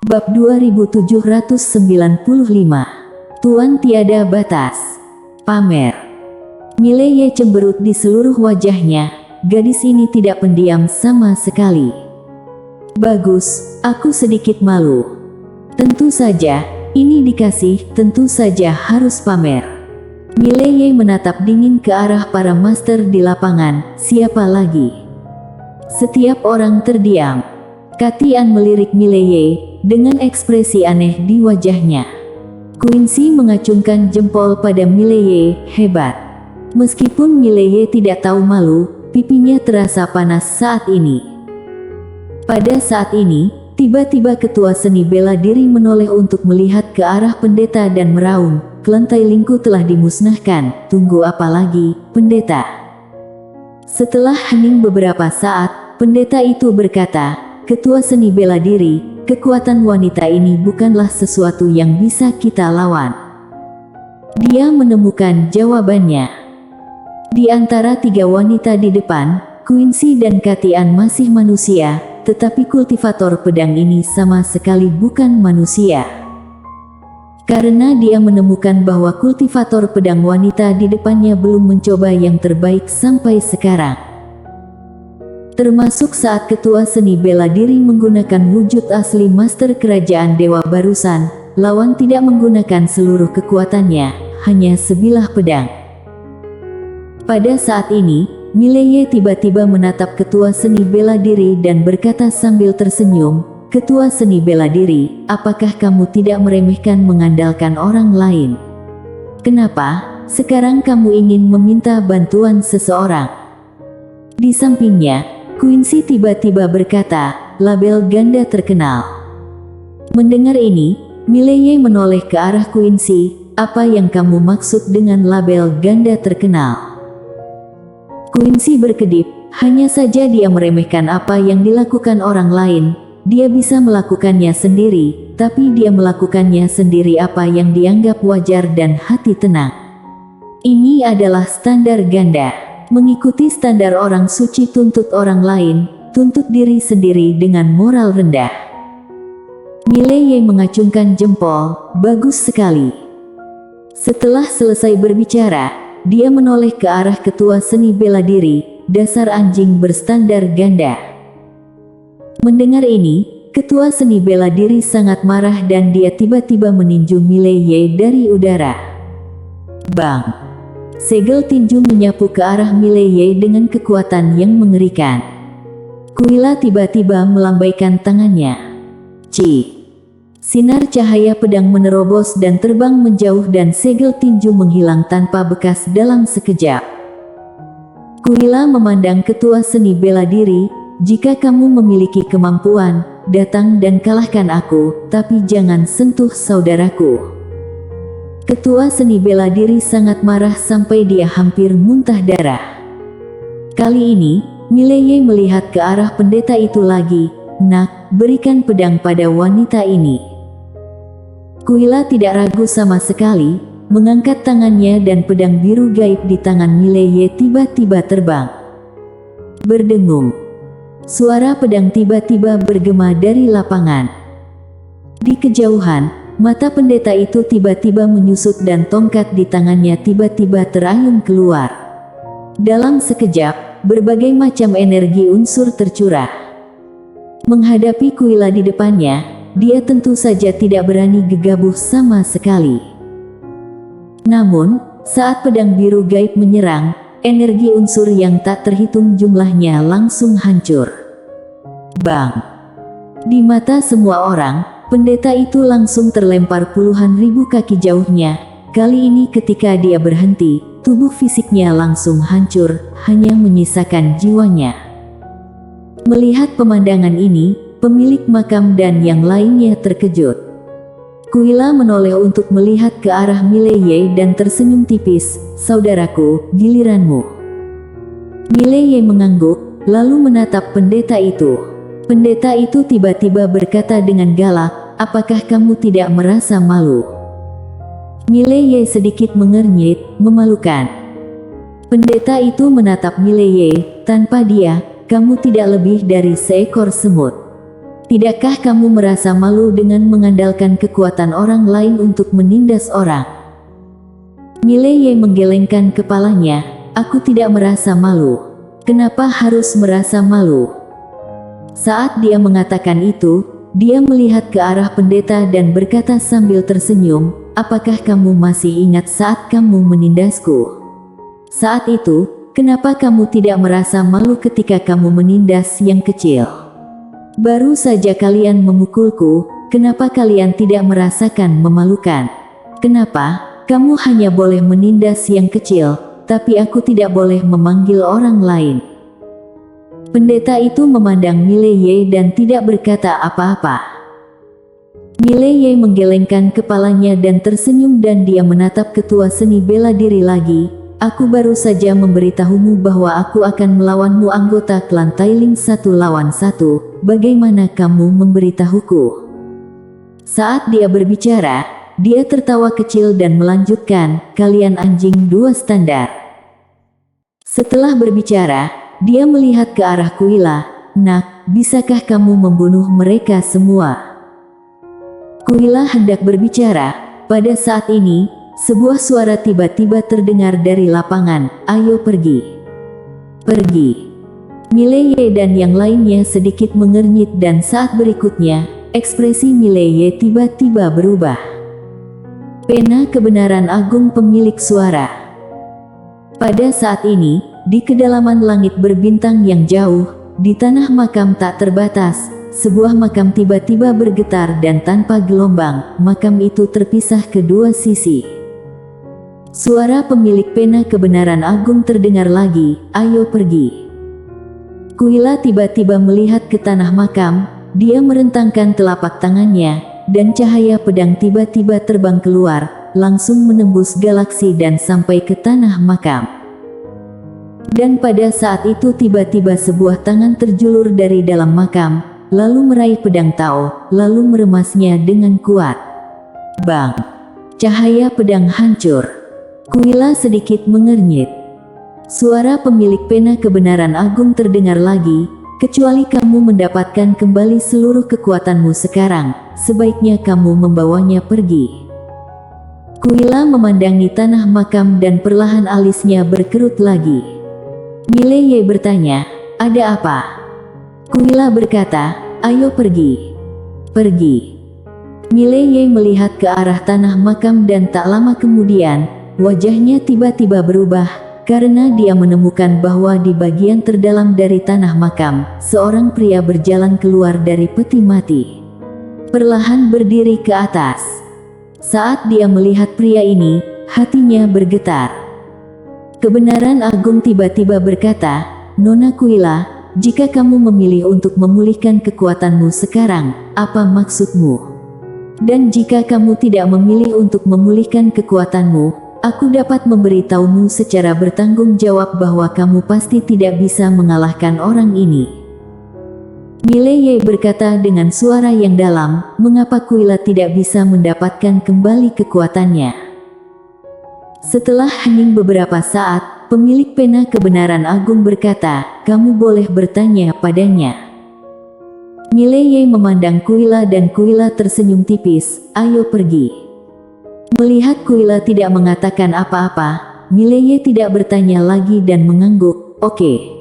Bab 2795. Tuan tiada batas. Pamer. Mileye cemberut di seluruh wajahnya. Gadis ini tidak pendiam sama sekali. Bagus, aku sedikit malu. Tentu saja, ini dikasih, tentu saja harus pamer. Mileye menatap dingin ke arah para master di lapangan. Siapa lagi? Setiap orang terdiam. Katian melirik Mileye dengan ekspresi aneh di wajahnya. Quincy mengacungkan jempol pada Mileye. Hebat. Meskipun Mileye tidak tahu malu, pipinya terasa panas saat ini. Pada saat ini, tiba-tiba ketua seni bela diri menoleh untuk melihat ke arah pendeta dan meraung, "Kelantai Lingku telah dimusnahkan, tunggu apa lagi, pendeta?" Setelah hening beberapa saat, pendeta itu berkata, "Ketua seni bela diri, kekuatan wanita ini bukanlah sesuatu yang bisa kita lawan." Dia menemukan jawabannya. Di antara tiga wanita di depan, Quincy dan Katian masih manusia, tetapi kultivator pedang ini sama sekali bukan manusia. Karena dia menemukan bahwa kultivator pedang wanita di depannya belum mencoba yang terbaik sampai sekarang. Termasuk saat ketua seni bela diri menggunakan wujud asli master kerajaan dewa barusan, lawan tidak menggunakan seluruh kekuatannya, hanya sebilah pedang. Pada saat ini, Mileye tiba-tiba menatap ketua seni bela diri dan berkata sambil tersenyum, "Ketua seni bela diri, apakah kamu tidak meremehkan mengandalkan orang lain? Kenapa sekarang kamu ingin meminta bantuan seseorang?" Di sampingnya, Quincy tiba-tiba berkata, "Label ganda terkenal." Mendengar ini, Mileye menoleh ke arah Quincy, "Apa yang kamu maksud dengan label ganda terkenal?" Quincy berkedip, hanya saja dia meremehkan apa yang dilakukan orang lain. Dia bisa melakukannya sendiri, tapi dia melakukannya sendiri apa yang dianggap wajar dan hati tenang. Ini adalah standar ganda. Mengikuti standar orang suci, tuntut orang lain, tuntut diri sendiri dengan moral rendah. Mileye mengacungkan jempol, "Bagus sekali." Setelah selesai berbicara, dia menoleh ke arah ketua seni bela diri, "Dasar anjing berstandar ganda." Mendengar ini, ketua seni bela diri sangat marah dan dia tiba-tiba meninju Mileye dari udara. Bang! Segel tinju menyapu ke arah Mileye dengan kekuatan yang mengerikan. Kuila tiba-tiba melambaikan tangannya. Sinar cahaya pedang menerobos dan terbang menjauh dan segel tinju menghilang tanpa bekas dalam sekejap. Kuila memandang ketua seni bela diri, "Jika kamu memiliki kemampuan, datang dan kalahkan aku, tapi jangan sentuh saudaraku." Ketua seni bela diri sangat marah sampai dia hampir muntah darah. Kali ini, Mileye melihat ke arah pendeta itu lagi, "Nak, berikan pedang pada wanita ini." Kuila tidak ragu sama sekali, mengangkat tangannya dan pedang biru gaib di tangan Mileye tiba-tiba terbang. Berdengung. Suara pedang tiba-tiba bergema dari lapangan. Di kejauhan, mata pendeta itu tiba-tiba menyusut dan tongkat di tangannya tiba-tiba terayun keluar. Dalam sekejap, berbagai macam energi unsur tercurah. Menghadapi Kuila di depannya, dia tentu saja tidak berani gegabah sama sekali. Namun, saat pedang biru gaib menyerang, energi unsur yang tak terhitung jumlahnya langsung hancur. Bang! Di mata semua orang, pendeta itu langsung terlempar puluhan ribu kaki jauhnya. Kali ini ketika dia berhenti, tubuh fisiknya langsung hancur, hanya menyisakan jiwanya. Melihat pemandangan ini, pemilik makam dan yang lainnya terkejut. Kuila menoleh untuk melihat ke arah Mileye dan tersenyum tipis, "Saudaraku, giliranmu." Mileye mengangguk, lalu menatap pendeta itu. Pendeta itu tiba-tiba berkata dengan galak, "Apakah kamu tidak merasa malu?" Mileye sedikit mengernyit, "Memalukan." Pendeta itu menatap Mileye, "Tanpa dia, kamu tidak lebih dari seekor semut." Tidakkah kamu merasa malu dengan mengandalkan kekuatan orang lain untuk menindas orang? Mileye menggelengkan kepalanya. Aku tidak merasa malu. Kenapa harus merasa malu? Saat dia mengatakan itu, dia melihat ke arah pendeta dan berkata sambil tersenyum, apakah kamu masih ingat saat kamu menindasku? Saat itu, kenapa kamu tidak merasa malu ketika kamu menindas yang kecil? Baru saja kalian memukulku, kenapa kalian tidak merasakan memalukan? Kenapa kamu hanya boleh menindas yang kecil, tapi aku tidak boleh memanggil orang lain? Pendeta itu memandang Mileye dan tidak berkata apa-apa. Mileye menggelengkan kepalanya dan tersenyum dan dia menatap ketua seni bela diri lagi. Aku baru saja memberitahumu bahwa aku akan melawanmu anggota klan Tailing 1 lawan 1. Bagaimana kamu memberitahuku? Saat dia berbicara, dia tertawa kecil dan melanjutkan, kalian anjing 2 standar. Setelah berbicara, dia melihat ke arah Kuila. Nak, bisakah kamu membunuh mereka semua? Kuila hendak berbicara. Pada saat ini, sebuah suara tiba-tiba terdengar dari lapangan, ayo pergi. Pergi. Mileye dan yang lainnya sedikit mengernyit dan saat berikutnya, ekspresi Mileye tiba-tiba berubah. Pena kebenaran agung pemilik suara. Pada saat ini, di kedalaman langit berbintang yang jauh, di tanah makam tak terbatas, sebuah makam tiba-tiba bergetar dan tanpa gelombang, makam itu terpisah kedua sisi. Suara pemilik pena kebenaran agung terdengar lagi, ayo pergi. Kuila tiba-tiba melihat ke tanah makam, dia merentangkan telapak tangannya, dan cahaya pedang tiba-tiba terbang keluar, langsung menembus galaksi dan sampai ke tanah makam. Dan pada saat itu tiba-tiba sebuah tangan terjulur dari dalam makam, lalu meraih pedang Tao, lalu meremasnya dengan kuat. Bang! Cahaya pedang hancur. Kuila sedikit mengernyit. Suara pemilik pena kebenaran agung terdengar lagi, kecuali kamu mendapatkan kembali seluruh kekuatanmu sekarang, sebaiknya kamu membawanya pergi. Kuila memandangi tanah makam dan perlahan alisnya berkerut lagi. Mileye bertanya, ada apa? Kuila berkata, ayo pergi. Pergi. Mileye melihat ke arah tanah makam dan tak lama kemudian, wajahnya tiba-tiba berubah, karena dia menemukan bahwa di bagian terdalam dari tanah makam, seorang pria berjalan keluar dari peti mati. Perlahan berdiri ke atas. Saat dia melihat pria ini, hatinya bergetar. Kebenaran agung tiba-tiba berkata, Nona Kuila, jika kamu memilih untuk memulihkan kekuatanmu sekarang, apa maksudmu? Dan jika kamu tidak memilih untuk memulihkan kekuatanmu, aku dapat memberitahumu secara bertanggung jawab bahwa kamu pasti tidak bisa mengalahkan orang ini. Mileye berkata dengan suara yang dalam, mengapa Kuila tidak bisa mendapatkan kembali kekuatannya? Setelah hening beberapa saat, pemilik pena kebenaran agung berkata, kamu boleh bertanya padanya. Mileye memandang Kuila dan Kuila tersenyum tipis, ayo pergi. Melihat Kuila tidak mengatakan apa-apa, Mileye tidak bertanya lagi dan mengangguk, oke.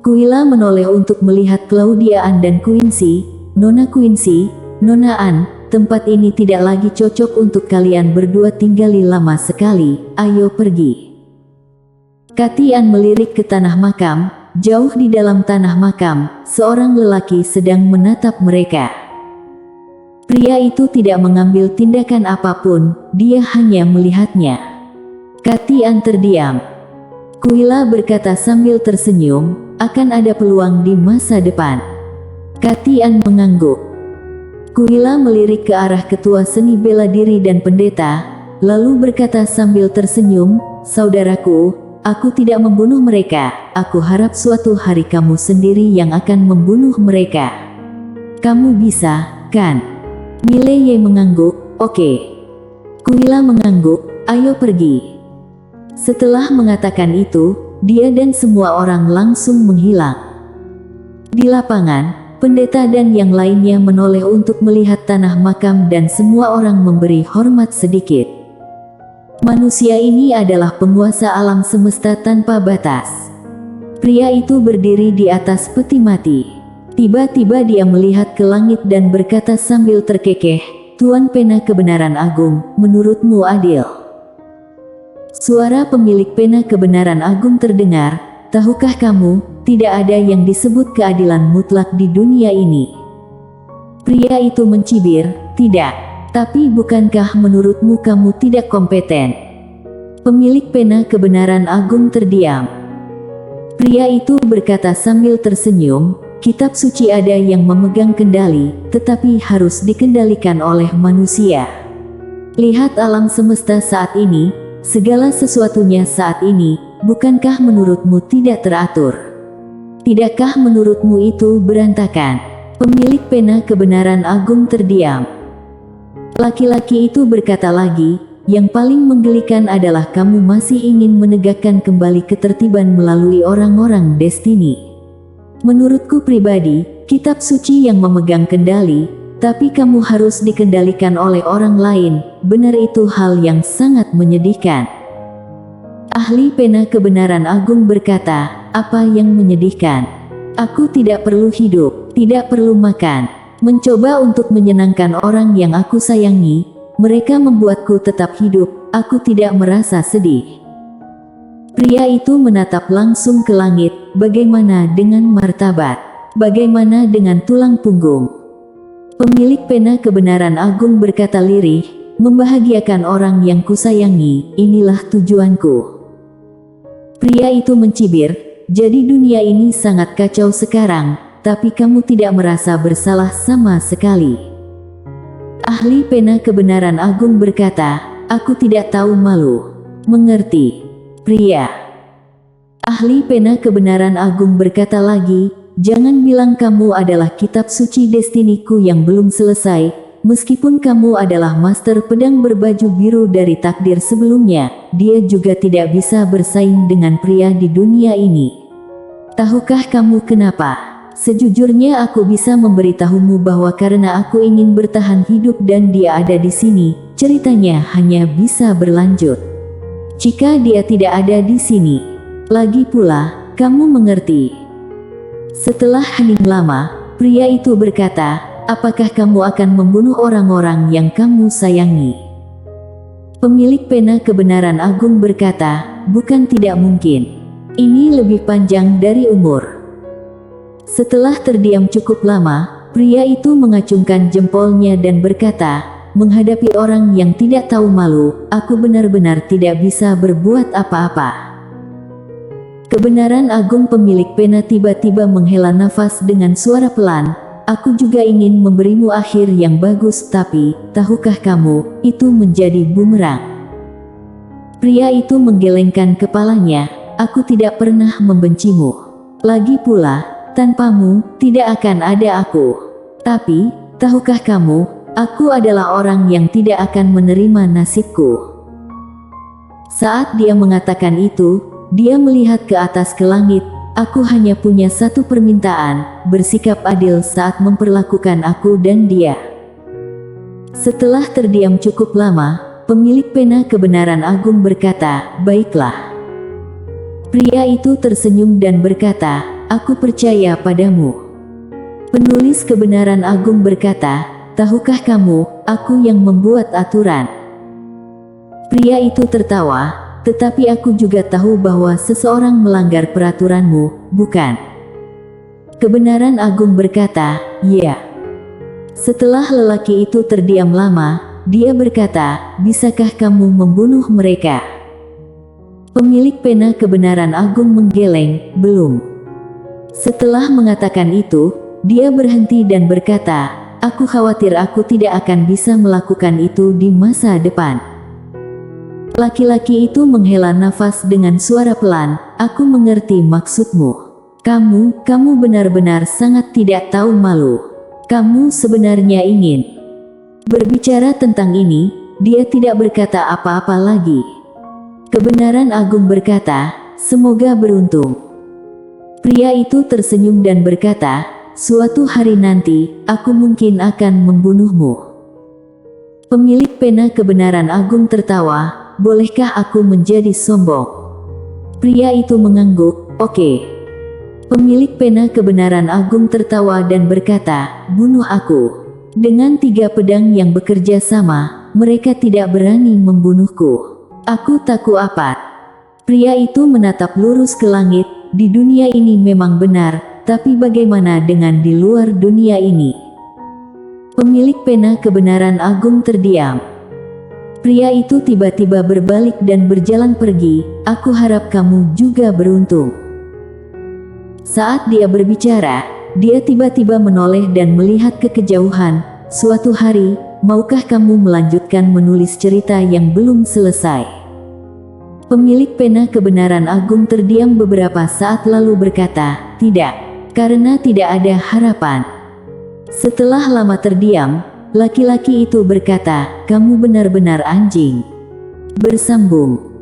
Kuila menoleh untuk melihat Claudia Ann dan Quincy, Nona Quincy, Nona Ann, tempat ini tidak lagi cocok untuk kalian berdua tinggali lama sekali, ayo pergi. Kati Ann melirik ke tanah makam, jauh di dalam tanah makam, seorang lelaki sedang menatap mereka. Pria itu tidak mengambil tindakan apapun, dia hanya melihatnya. Kati Ann terdiam. Kuila berkata sambil tersenyum, akan ada peluang di masa depan. Kati Ann mengangguk. Kuila melirik ke arah ketua seni bela diri dan pendeta, lalu berkata sambil tersenyum, saudaraku, aku tidak membunuh mereka, aku harap suatu hari kamu sendiri yang akan membunuh mereka. Kamu bisa, kan? Mileye mengangguk, oke. Kuila mengangguk, ayo pergi. Setelah mengatakan itu, dia dan semua orang langsung menghilang. Di lapangan, Pendeta dan yang lainnya menoleh untuk melihat tanah makam dan semua orang memberi hormat sedikit. Manusia ini adalah penguasa alam semesta tanpa batas. Pria itu berdiri di atas peti mati. Tiba-tiba dia melihat ke langit dan berkata sambil terkekeh, "Tuan Pena Kebenaran Agung, menurutmu adil?" Suara pemilik Pena Kebenaran Agung terdengar, "Tahukah kamu, tidak ada yang disebut keadilan mutlak di dunia ini." Pria itu mencibir, "Tidak. Tapi bukankah menurutmu kamu tidak kompeten?" Pemilik Pena Kebenaran Agung terdiam. Pria itu berkata sambil tersenyum, "Kitab suci ada yang memegang kendali, tetapi harus dikendalikan oleh manusia. Lihat alam semesta saat ini, segala sesuatunya saat ini, bukankah menurutmu tidak teratur? Tidakkah menurutmu itu berantakan?" Pemilik Pena Kebenaran Agung terdiam. Laki-laki itu berkata lagi, "Yang paling menggelikan adalah kamu masih ingin menegakkan kembali ketertiban melalui orang-orang destini. Menurutku pribadi, kitab suci yang memegang kendali, tapi kamu harus dikendalikan oleh orang lain. Benar, itu hal yang sangat menyedihkan." Ahli Pena Kebenaran Agung berkata, "Apa yang menyedihkan? Aku tidak perlu hidup, tidak perlu makan, mencoba untuk menyenangkan orang yang aku sayangi. Mereka membuatku tetap hidup, aku tidak merasa sedih." Pria itu menatap langsung ke langit, "Bagaimana dengan martabat? Bagaimana dengan tulang punggung?" Pemilik Pena Kebenaran Agung berkata lirih, "Membahagiakan orang yang kusayangi, inilah tujuanku." Pria itu mencibir, "Jadi dunia ini sangat kacau sekarang, tapi kamu tidak merasa bersalah sama sekali." Ahli Pena Kebenaran Agung berkata, "Aku tidak tahu malu." "Mengerti, pria." Ahli Pena Kebenaran Agung berkata lagi, "Jangan bilang kamu adalah kitab suci destiniku yang belum selesai. Meskipun kamu adalah master pedang berbaju biru dari takdir sebelumnya, dia juga tidak bisa bersaing dengan pria di dunia ini. Tahukah kamu kenapa? Sejujurnya aku bisa memberitahumu bahwa karena aku ingin bertahan hidup dan dia ada di sini, ceritanya hanya bisa berlanjut. Jika dia tidak ada di sini, lagi pula, kamu mengerti." Setelah hening lama, pria itu berkata, "Apakah kamu akan membunuh orang-orang yang kamu sayangi?" Pemilik Pena Kebenaran Agung berkata, "Bukan tidak mungkin. Ini lebih panjang dari umur." Setelah terdiam cukup lama, pria itu mengacungkan jempolnya dan berkata, "Menghadapi orang yang tidak tahu malu, aku benar-benar tidak bisa berbuat apa-apa." Kebenaran Agung pemilik pena tiba-tiba menghela nafas dengan suara pelan, "Aku juga ingin memberimu akhir yang bagus, tapi, tahukah kamu, itu menjadi bumerang." Pria itu menggelengkan kepalanya, "Aku tidak pernah membencimu. Lagi pula, tanpamu, tidak akan ada aku. Tapi, tahukah kamu, aku adalah orang yang tidak akan menerima nasibku." Saat dia mengatakan itu, dia melihat ke atas ke langit. "Aku hanya punya satu permintaan, bersikap adil saat memperlakukan aku dan dia." Setelah terdiam cukup lama, pemilik Pena Kebenaran Agung berkata, "Baiklah." Pria itu tersenyum dan berkata, "Aku percaya padamu." Penulis Kebenaran Agung berkata, "Tahukah kamu, aku yang membuat aturan." Pria itu tertawa, "Tetapi aku juga tahu bahwa seseorang melanggar peraturanmu, bukan?" Kebenaran Agung berkata, "Ya." Setelah lelaki itu terdiam lama, dia berkata, "Bisakah kamu membunuh mereka?" Pemilik Pena Kebenaran Agung menggeleng, "Belum." Setelah mengatakan itu, dia berhenti dan berkata, "Aku khawatir aku tidak akan bisa melakukan itu di masa depan." Laki-laki itu menghela nafas dengan suara pelan, "Aku mengerti maksudmu. Kamu benar-benar sangat tidak tahu malu. Kamu sebenarnya ingin berbicara tentang ini." Dia tidak berkata apa-apa lagi. Kebenaran Agung berkata, "Semoga beruntung." Pria itu tersenyum dan berkata, suatu hari nanti, aku mungkin akan membunuhmu. Pemilik pena kebenaran agung tertawa, bolehkah aku menjadi sombong? Pria itu mengangguk, oke. Pemilik pena kebenaran agung tertawa dan berkata, bunuh aku. Dengan 3 pedang yang bekerja sama, mereka tidak berani membunuhku. Aku tak kuat. Pria itu menatap lurus ke langit, di dunia ini memang benar, tapi bagaimana dengan di luar dunia ini? Pemilik pena kebenaran agung terdiam. Pria itu tiba-tiba berbalik dan berjalan pergi, aku harap kamu juga beruntung. Saat dia berbicara, dia tiba-tiba menoleh dan melihat ke kejauhan. Suatu hari, maukah kamu melanjutkan menulis cerita yang belum selesai? Pemilik pena kebenaran agung terdiam beberapa saat lalu berkata, tidak, karena tidak ada harapan. Setelah lama terdiam, laki-laki itu berkata, kamu benar-benar anjing. Bersambung.